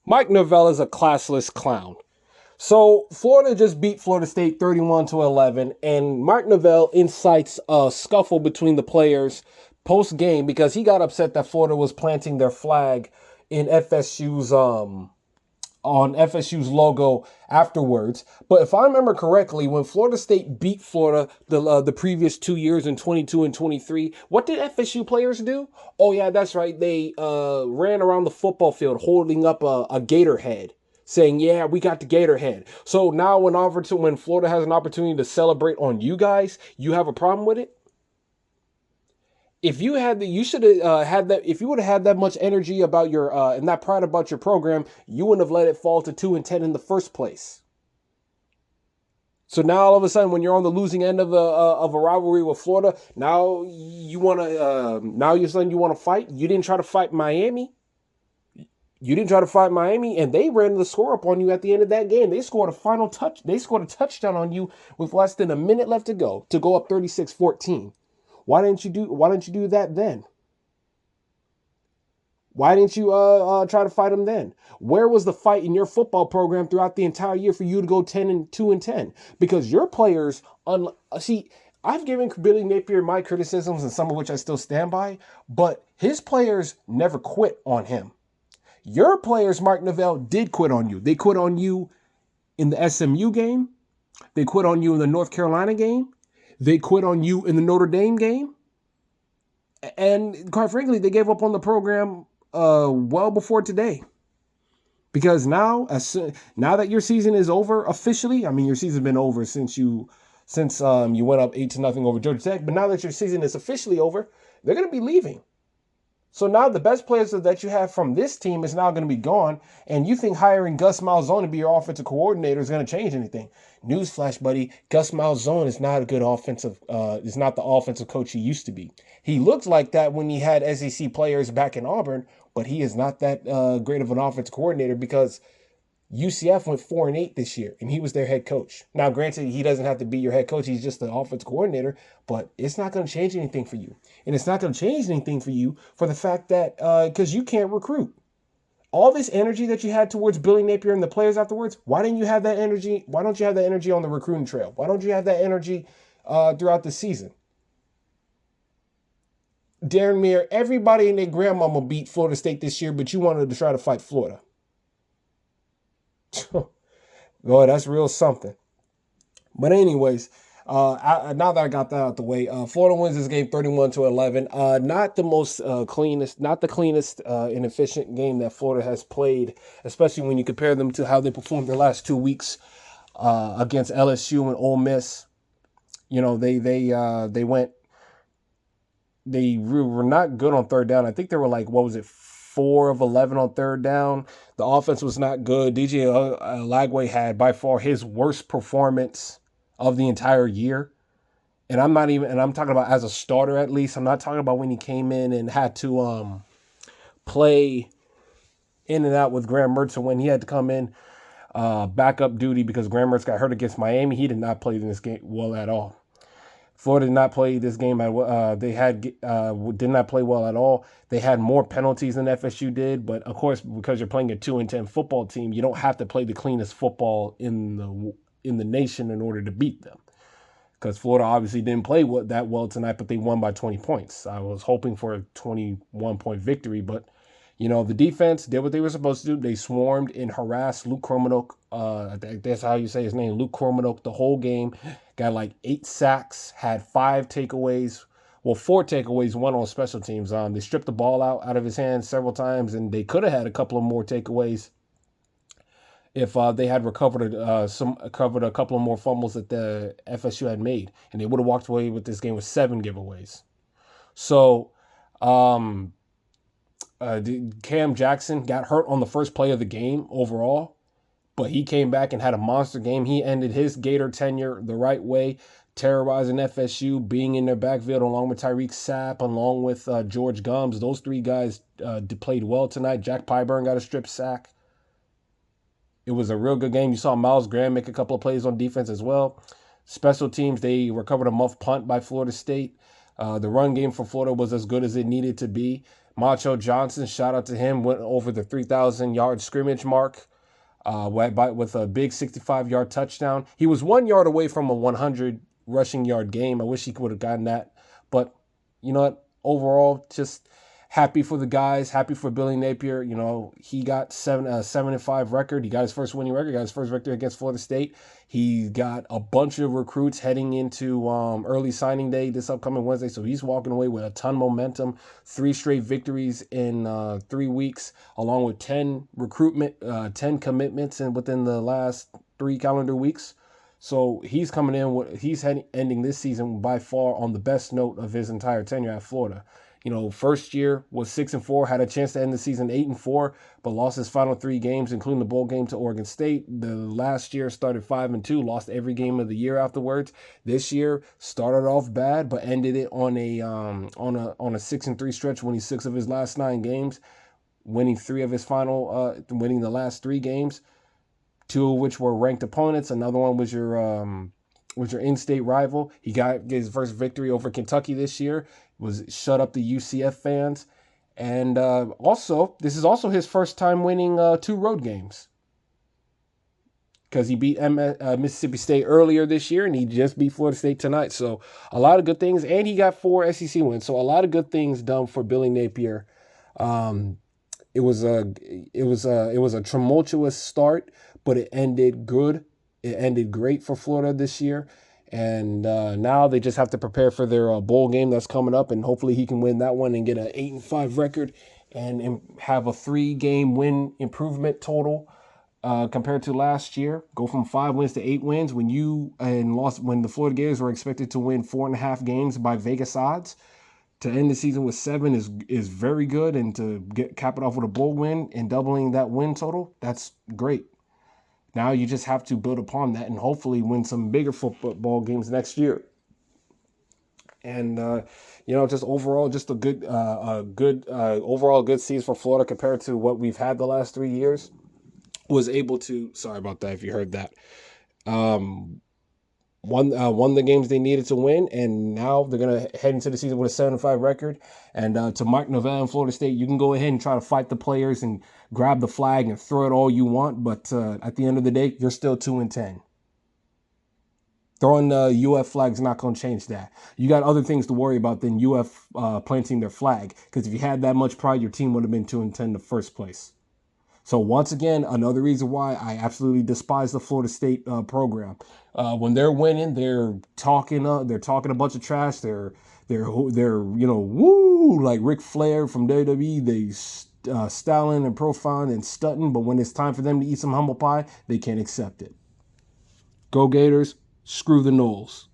Mike Norvell is a classless clown. So Florida just beat Florida State 31-11, and Mike Norvell incites a scuffle between the players post game because he got upset that Florida was planting their flag in FSU's on FSU's logo afterwards. But if I remember correctly, when Florida State beat Florida the previous 2 years in 22 and 23, what did FSU players do? Oh yeah, that's right. They ran around the football field holding up a gator head, saying, "Yeah, we got the gator head." So now when Florida has an opportunity to celebrate on you guys, you have a problem with it? If you had the, you should have had that. If you would have had that much energy about your and that pride about your program, you wouldn't have let it fall to 2-10 in the first place. So now all of a sudden, when you're on the losing end of a rivalry with Florida, now you want to now you're saying you want to fight. You didn't try to fight Miami. You didn't try to fight Miami, and they ran the score up on you at the end of that game. They scored a final touch. They scored a touchdown on you with less than a minute left to go up 36-14. Why didn't you do that then? Why didn't you try to fight them then? Where was the fight in your football program throughout the entire year for you to go 10-2-10? Because your players, see, I've given Billy Napier my criticisms and some of which I still stand by, but his players never quit on him. Your players, Mark Norvell, did quit on you. They quit on you in the SMU game. They quit on you in the North Carolina game. They quit on you in the Notre Dame game. And quite frankly, they gave up on the program well before today. Because now that your season is over officially, I mean your season's been over since you went up 8-0 over Georgia Tech, but now that your season is officially over, they're going to be leaving. So now the best players that you have from this team is now going to be gone, and you think hiring Gus Malzahn to be your offensive coordinator is going to change anything? Newsflash, buddy: Gus Malzahn is not a good is not the offensive coach he used to be. He looked like that when he had SEC players back in Auburn, but he is not that great of an offensive coordinator because UCF went 4-8 this year, and he was their head coach. Now, granted, he doesn't have to be your head coach; he's just the offensive coordinator. But it's not going to change anything for you, and it's not going to change anything for you for the fact that because you can't recruit. All this energy that you had towards Billy Napier and the players afterwards, why didn't you have that energy? Why don't you have that energy on the recruiting trail? Why don't you have that energy throughout the season? Darren Meir, everybody and their grandmama beat Florida State this year, but you wanted to try to fight Florida. Boy, that's real something. But anyways, now that I got that out the way, Florida wins this game 31-11. Not the most cleanest, not the cleanest and efficient game that Florida has played, especially when you compare them to how they performed their last 2 weeks against LSU and Ole Miss. You know, they were not good on third down. I think they were like, what was it, 4 of 11 on third down. The offense was not good. DJ Lagway had by far his worst performance of the entire year. And I'm talking about as a starter at least. I'm not talking about when he came in and had to play in and out with Graham Mertz. So when he had to come in backup duty because Graham Mertz got hurt against Miami, he did not play in this game well at all. Florida did not play this game. Did not play well at all. They had more penalties than FSU did, but of course, because you're playing a 2-10 football team, you don't have to play the cleanest football in the nation in order to beat them. Because Florida obviously didn't play that well tonight, but they won by 20 points. I was hoping for a 21-point victory, but the defense did what they were supposed to do. They swarmed and harassed Luke Kromenhoek. That's how you say his name, Luke Kromenhoek, the whole game. Got like 8 sacks, had 5 takeaways. Well, 4 takeaways, 1 on special teams. They stripped the ball out of his hands several times, and they could have had a couple of more takeaways if they had recovered a couple of more fumbles that the FSU had made, and they would have walked away with this game with 7 giveaways. So, Cam Jackson got hurt on the first play of the game overall, but he came back and had a monster game. He ended his Gator tenure the right way, terrorizing FSU, being in their backfield along with Tyreek Sapp, along with George Gums. Those 3 guys played well tonight. Jack Pyburn got a strip sack. It was a real good game. You saw Miles Graham make a couple of plays on defense as well. Special teams, they recovered a muff punt by Florida State. The run game for Florida was as good as it needed to be. Macho Johnson, shout out to him, went over the 3,000-yard scrimmage mark with a big 65-yard touchdown. He was 1 yard away from a 100 rushing yard game. I wish he would have gotten that. But you know what? Overall, just happy for the guys. Happy for Billy Napier. You know, he got 7-5 record. He got his first winning record. Got his first victory against Florida State. He got a bunch of recruits heading into early signing day this upcoming Wednesday. So he's walking away with a ton of momentum. 3 straight victories in 3 weeks, along with 10 commitments within the last 3 calendar weeks. So he's coming in. He's ending this season by far on the best note of his entire tenure at Florida. You know, first year was 6-4, had a chance to end the season 8-4, but lost his final 3 games, including the bowl game to Oregon State. The last year started 5-2, lost every game of the year afterwards. This year started off bad, but ended it on a 6-3 stretch, winning 6 of his last 9 games, winning the last 3 games. 2 of which were ranked opponents. Another one was your in-state rival. He got his first victory over Kentucky this year. Was shut up the UCF fans, and this is also his first time winning 2 road games, because he beat Mississippi State earlier this year, and he just beat Florida State tonight. So a lot of good things, and he got 4 SEC wins. So a lot of good things done for Billy Napier. It was a tumultuous start, but it ended good. It ended great for Florida this year. And now they just have to prepare for their bowl game that's coming up, and hopefully he can win that one and get an 8-5 record and have a 3-game win improvement total compared to last year. Go from 5 wins to 8 wins when the Florida Gators were expected to win 4.5 games by Vegas odds. To end the season with 7 is very good, and to cap it off with a bowl win and doubling that win total, that's great. Now you just have to build upon that and hopefully win some bigger football games next year. And just overall, just a good overall good season for Florida compared to what we've had the last 3 years. Was able to, sorry about that if you heard that, won the games they needed to win, and now they're going to head into the season with a 7-5 record. And to Mike Norvell and Florida State, you can go ahead and try to fight the players and grab the flag and throw it all you want, but at the end of the day, you're still 2-10. Throwing the UF flag is not going to change that. You got other things to worry about than UF planting their flag, because if you had that much pride, your team would have been 2-10 in the first place. So once again, another reason why I absolutely despise the Florida State program. When they're winning, they're talking a bunch of trash. They're woo, like Ric Flair from WWE. They styling and profiling and stunting, but when it's time for them to eat some humble pie, they can't accept it. Go Gators, screw the Knowles.